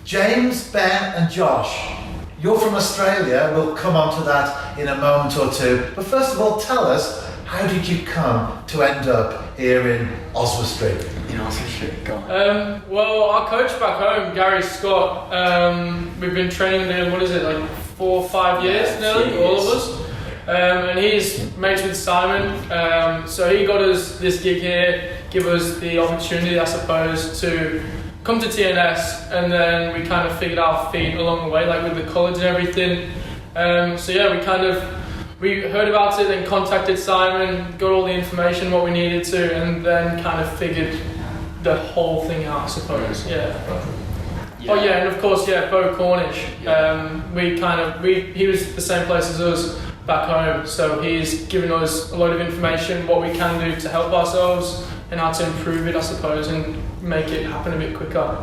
James, Ben and Josh, you're from Australia. We'll come on to that in a moment or two. But first of all, tell us, how did you come to end up here in Oswestry? In Oswestry, go on. Well, our coach back home, Gary Scott, we've been training there, like 4 or 5 years nearly, all of us. And he's mates with Simon, so he got us this gig here, give us the opportunity, I suppose, to come to TNS, and then we kind of figured our feet along the way, like with the college and everything. So yeah, we heard about it, then contacted Simon, got all the information, what we needed to, and then kind of figured the whole thing out, I suppose. Yeah. Oh yeah, and of course, Bo Cornish. He was the same place as us back home, so he's given us a lot of information, what we can do to help ourselves and how to improve it, I suppose, and make it happen a bit quicker.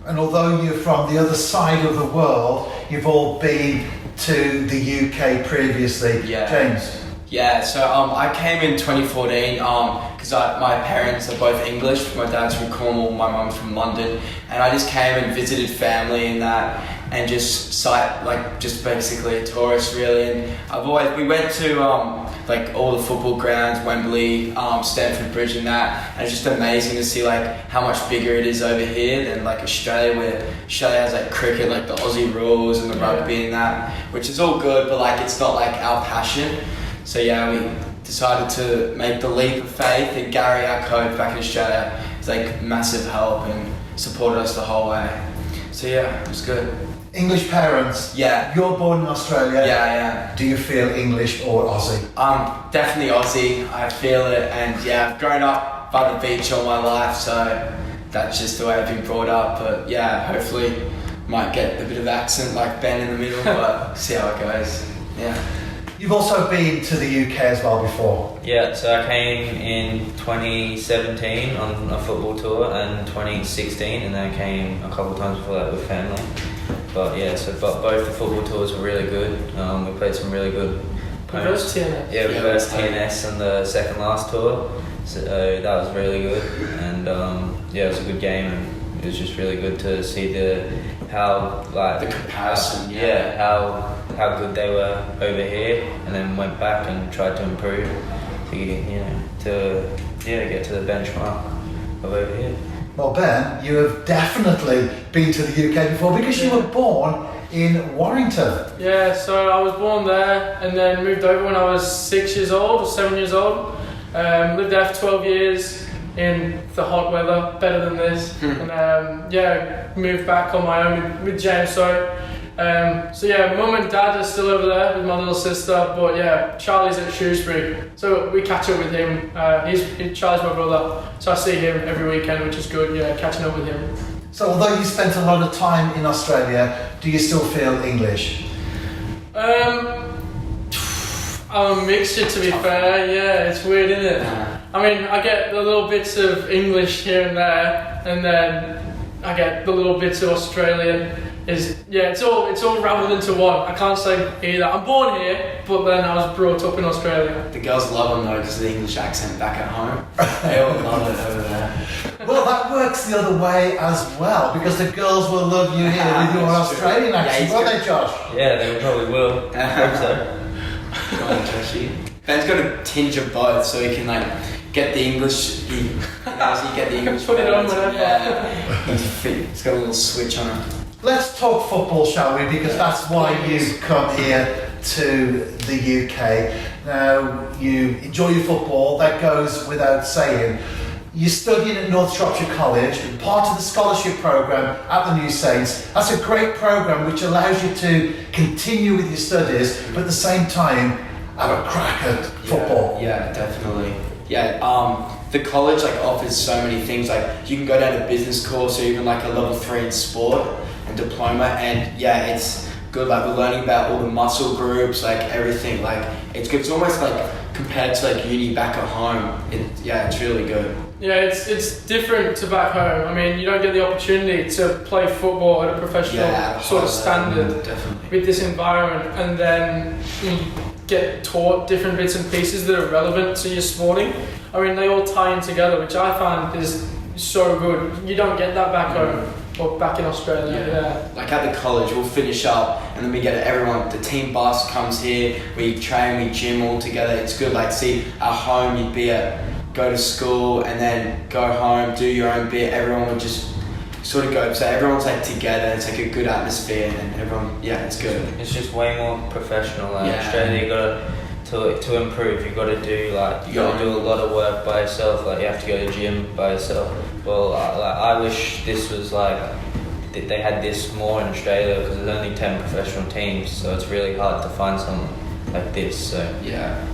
And although you're from the other side of the world, you've all been to the UK previously. James? Yeah, so I came in 2014 because my parents are both English. My dad's from Cornwall, my mum's from London, and I just came and visited family and that, and just basically a tourist really. And we went to all the football grounds, Wembley, Stamford Bridge and that, and it's just amazing to see how much bigger it is over here than Australia, where Australia has cricket, the Aussie rules and the rugby and that, which is all good, but it's not our passion. So yeah, we decided to make the leap of faith, and Gary, our coach back in Australia, is massive help and supported us the whole way. So yeah, it was good. English parents? Yeah. You're born in Australia? Yeah. Do you feel English or Aussie? Definitely Aussie, I feel it, and I've grown up by the beach all my life, so that's just the way I've been brought up, but yeah, hopefully might get a bit of accent like Ben in the middle, but see how it goes. Yeah. You've also been to the UK as well before? Yeah, so I came in 2017 on a football tour, and 2016, and then I came a couple of times before that with family. But both the football tours were really good. We played some really good opponents. TNS. Yeah, we versed TNS on the second last tour, so that was really good. And it was a good game, and it was just really good to see the comparison. How good they were over here, and then went back and tried to improve to get to the benchmark of over here. Well, Ben, you have definitely been to the UK before because you were born in Warrington. Yeah, so I was born there and then moved over when I was 6 years old or 7 years old. Lived there for 12 years in the hot weather, better than this. And moved back on my own with James. Mum and dad are still over there with my little sister, but Charlie's at Shrewsbury, so we catch up with him. Charlie's my brother, so I see him every weekend, which is good. Catching up with him. So although you spent a lot of time in Australia, do you still feel English? I'm a mixture, to be fair. Yeah, it's weird, isn't it? I mean, I get the little bits of English here and there, and then I get the little bits of Australian. It's all raveled into one. I can't say either. I'm born here, but then I was brought up in Australia. The girls love them though, because of the English accent back at home. They all love it over there. Well, that works the other way as well, because the girls will love you here with your Australian accent, won't they, Josh? Yeah, they probably will. I hope so. Go on, Joshy. Ben's got a tinge of both, so he can get the English. You get the English. Put it on whenever. Yeah. He's got a little switch on him. Let's talk football, shall we? Because that's why you've come here to the UK. Now, you enjoy your football, that goes without saying. You're studying at North Shropshire College, part of the scholarship programme at the New Saints. That's a great programme which allows you to continue with your studies, but at the same time have a crack at football. Yeah, definitely. Yeah, the college offers so many things. You can go down a business course or even a level 3 in sport and diploma, and it's good. We're learning about all the muscle groups, everything. It's good. It's almost compared to uni back at home. It's really good. Yeah, it's different to back home. I mean, you don't get the opportunity to play football at a professional sort of standard with this environment, and then you get taught different bits and pieces that are relevant to your sporting. I mean, they all tie in together, which I find is so good. You don't get that back home. or back in Australia. Yeah. Like at the college, we'll finish up and then we get everyone. The team bus comes here. We train, we gym all together. It's good. Like see, at home you'd be go to school and then go home, do your own bit. Everyone would just sort of go. So everyone's like together. It's like a good atmosphere and everyone. Yeah, it's good. It's just way more professional. Like Yeah. Australia, you gotta to improve. You gotta do you gotta do a lot of work by yourself. Like you have to go to the gym by yourself. Well, I wish this was like they had this more in Australia because there's only 10 professional teams, so it's really hard to find something like this. So Yeah.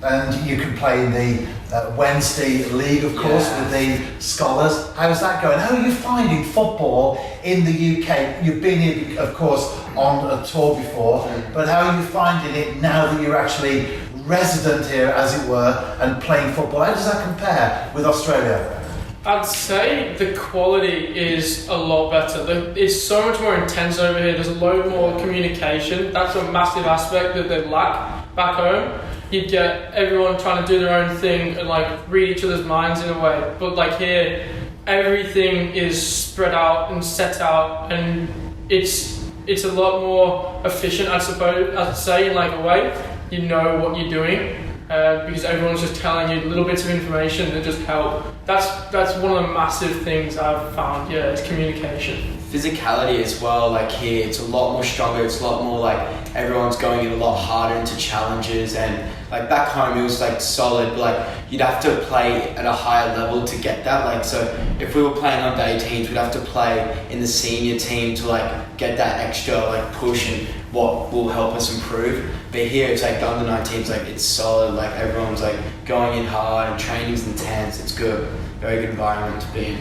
And you can play in the Wednesday League, of course, with the Scholars. How's that going? How are you finding football in the UK? You've been here, of course, on a tour before, but how are you finding it now that you're actually resident here, as it were, and playing football? How does that compare with Australia? I'd say the quality is a lot better. It's so much more intense over here. There's a load more communication. That's a massive aspect that they lack back home. You'd get everyone trying to do their own thing and like read each other's minds in a way. But like here, everything is spread out and set out, and it's a lot more efficient, I suppose. I'd say in like a way, you know what you're doing. Because everyone's just telling you little bits of information that just help. That's one of the massive things I've found. Yeah, is communication. Physicality as well. Like here, it's a lot more stronger. It's a lot more like everyone's going in a lot harder into challenges. And like back home, it was like solid. But like you'd have to play at a higher level to get that. Like so, if we were playing under 18s, we'd have to play in the senior team to like get that extra like push and what will help us improve. But here it's like the under 19s, like it's solid, like everyone's like going in hard and training's intense. It's good, very good environment to be in.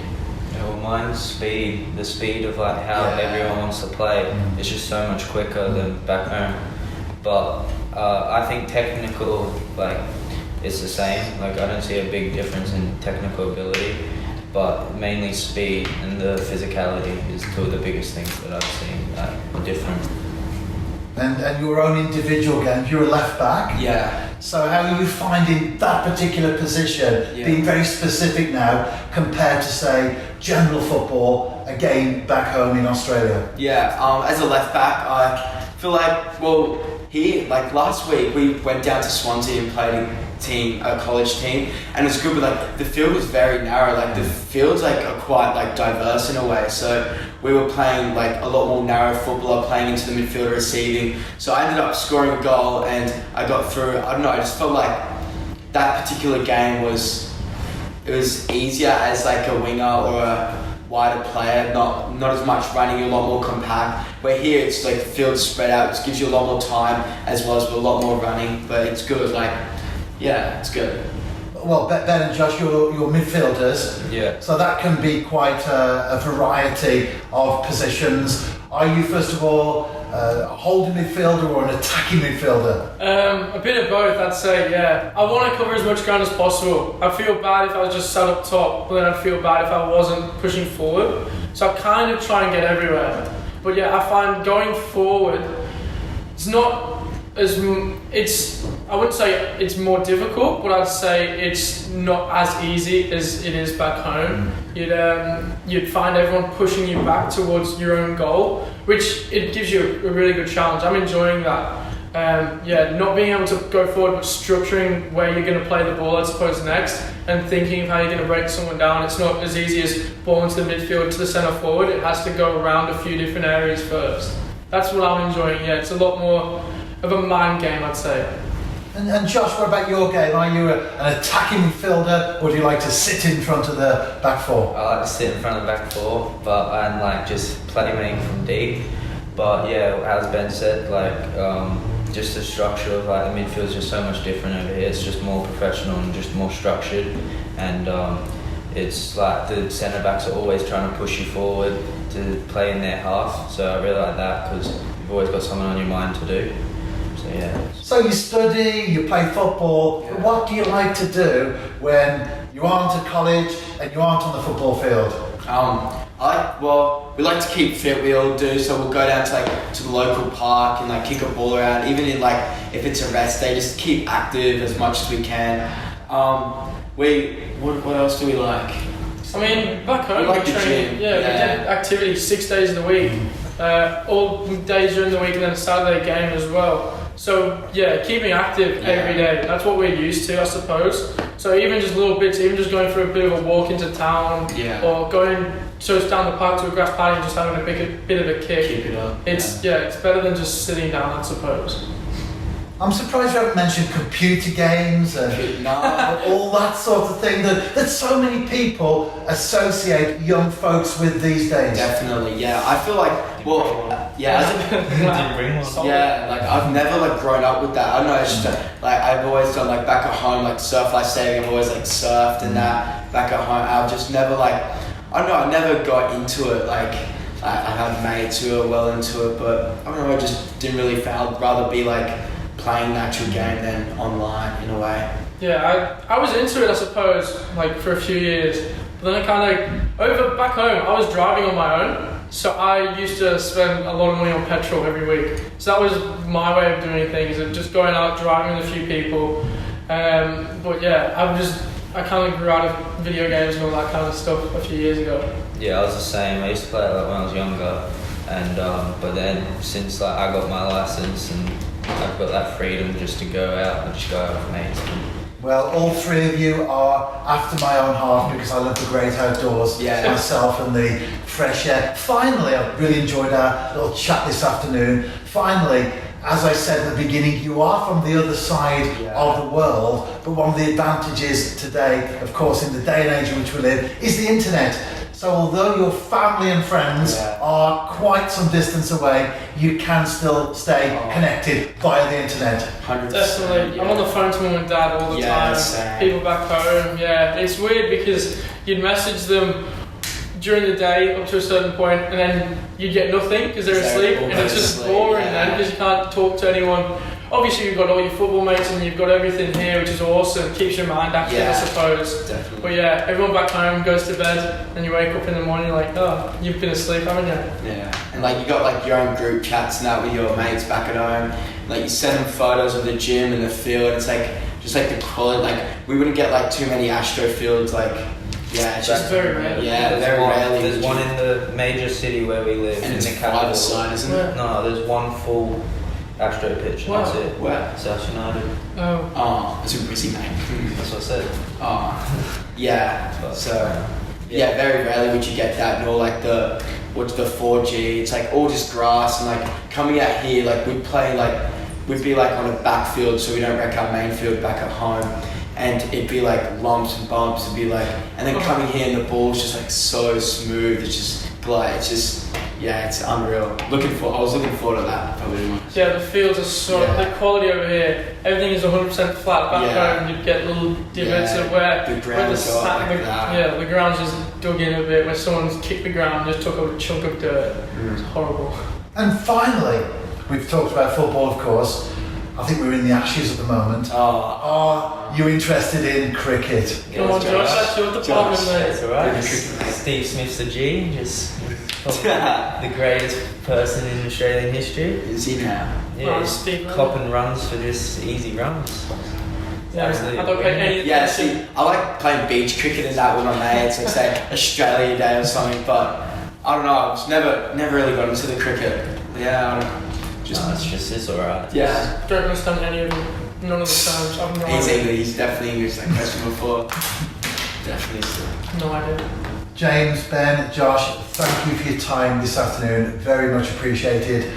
Yeah, well, mine's speed. The speed of like how everyone wants to play is just so much quicker than back home. But I think technical, like it's the same. Like I don't see a big difference in technical ability, but mainly speed and the physicality is two of the biggest things that I've seen that are different. And your own individual games, you're a left back. Yeah. So how are you finding that particular position, being very specific now, compared to, say, general football, again, back home in Australia? Yeah, as a left back, I feel like, well, here, like last week, we went down to Swansea and played a college team, and it's good, but like the field was very narrow. Like the fields like are quite like diverse in a way. So we were playing like a lot more narrow football, playing into the midfield, receiving. So I ended up scoring a goal, and I got through. I don't know. I just felt like that particular game was easier as like a winger or a wider player, not as much running, a lot more compact. Where here it's like the field's spread out, it gives you a lot more time as well as a lot more running, but it's good. Like, yeah, it's good. Well, Ben and Josh, you're midfielders. Yeah. So that can be quite a variety of positions. Are you, first of all, a holding midfielder or an attacking midfielder? A bit of both, I'd say, yeah. I want to cover as much ground as possible. I feel bad if I was just sat up top, but then I'd feel bad if I wasn't pushing forward. So I kind of try and get everywhere. But yeah, I find going forward, it's not as... I wouldn't say it's more difficult, but I'd say it's not as easy as it is back home. You'd find everyone pushing you back towards your own goal, which it gives you a really good challenge. I'm enjoying that. Not being able to go forward, but structuring where you're going to play the ball, I suppose, next, and thinking of how you're going to break someone down. It's not as easy as ball into the midfield to the centre forward. It has to go around a few different areas first. That's what I'm enjoying. Yeah, it's a lot more of a mind game, I'd say. And Josh, what about your game? Are you an attacking midfielder, or do you like to sit in front of the back four? I like to sit in front of the back four, and like just playmaking from deep. But yeah, as Ben said, like just the structure of like the midfield is just so much different over here. It's just more professional and just more structured, and it's like the centre backs are always trying to push you forward to play in their half. So I really like that because you've always got something on your mind to do. So yeah. So you study, you play football. Yeah. What do you like to do when you aren't at college and you aren't on the football field? We like to keep fit. We all do. So we'll go down to the local park and like kick a ball around. Even in like if it's a rest day, just keep active as much as we can. What else do we like? I mean, back home, like we the train. gym. Yeah, we did activities 6 days of the week, all days during the week, and then a Saturday game as well. So yeah, keeping active every day. That's what we're used to, I suppose. So even just little bits, even just going for a bit of a walk into town, or going just down the park to a grass patio and just having a bit of a kick. Keep it up. It's it's better than just sitting down, I suppose. I'm surprised you haven't mentioned computer games and all that sort of thing that so many people associate young folks with these days. Definitely, yeah. I feel like, well, Didn't bring one. yeah, like I've never like grown up with that. I don't know, it's just like I've always done like back at home, like surf life saving. I've always like surfed and that back at home. I've just never like, I don't know, I never got into it. Like I had mates who were well into it, but I don't know, I just didn't really feel. I'd rather be like playing the actual game than online in a way. Yeah, I was into it, I suppose, like for a few years. But then I kind of, over back home, I was driving on my own. So I used to spend a lot of money on petrol every week. So that was my way of doing things, and just going out, driving with a few people. But yeah, I kind of grew out of video games and all that kind of stuff a few years ago. Yeah, I was the same. I used to play it like when I was younger, and but then since like I got my license and I've got that freedom just to go out and just go out with mates. Well, all three of you are after my own heart because I love the great outdoors myself and the fresh air. Finally, I've really enjoyed our little chat this afternoon. Finally, as I said at the beginning, you are from the other side of the world, but one of the advantages today, of course, in the day and age in which we live, is the internet. So although your family and friends are quite some distance away, you can still stay connected via the internet. 100%. Definitely. I'm on the phone to mum and dad all the time. Same. People back home. Yeah, it's weird because you'd message them during the day up to a certain point, and then you get nothing because they're asleep, and it's just boring then because you can't talk to anyone. Obviously, you've got all your football mates and you've got everything here, which is awesome. Keeps your mind active, I suppose. Definitely. But yeah, everyone back home goes to bed, and you wake up in the morning like, oh, you've been asleep, haven't you? Yeah, and like you got like your own group chats and that with your mates back at home. Like you send them photos of the gym and the field. It's like just like the quality. Like we wouldn't get like too many Astro fields. Like it's just very rare. Yeah, very rarely. There's one in the major city where we live, and in it's the capital. side, isn't it? No, there's one full Astro pitch. Wow. That's it. Where? South United. Oh. It's a busy name. That's what I said. Yeah. But, So very rarely would you get that, nor like the 4G. It's like all just grass, and like coming out here, like we'd be like on a backfield, so we don't wreck our main field back at home. And it'd be like lumps and bumps, it'd be like, and then coming here and the ball's just like so smooth, it's just like, it's unreal. I was looking forward to that probably more. Yeah, the fields are so, the quality over here, everything is 100% flat. Back home you'd get little divots of where the ground's the ground's just dug in a bit, where someone's kicked the ground and just took a chunk of dirt. It's horrible. And finally, we've talked about football, of course. I think we're in the Ashes at the moment. Are you interested in cricket? Come on, Josh, that's your department, mate. It's alright. Steve Smith's the G, just the greatest person in Australian history. Is he now? Yeah, he's copping runs for just easy runs. Yeah, I don't play any. Yeah, see, I like playing beach cricket and that with my mates, like say Australia Day or something, but I don't know, I've just never really got into the cricket. Yeah, I don't know. It's alright. Yeah. Don't understand any of them. None of the sounds. I've no He's idea. English, he's definitely English, like question before. Definitely so. No idea. James, Ben, Josh, thank you for your time this afternoon. Very much appreciated.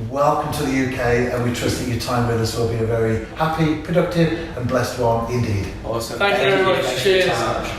Welcome to the UK, and we trust that your time with us will be a very happy, productive and blessed one indeed. Awesome. Thank you very much. Thank you Cheers. so much.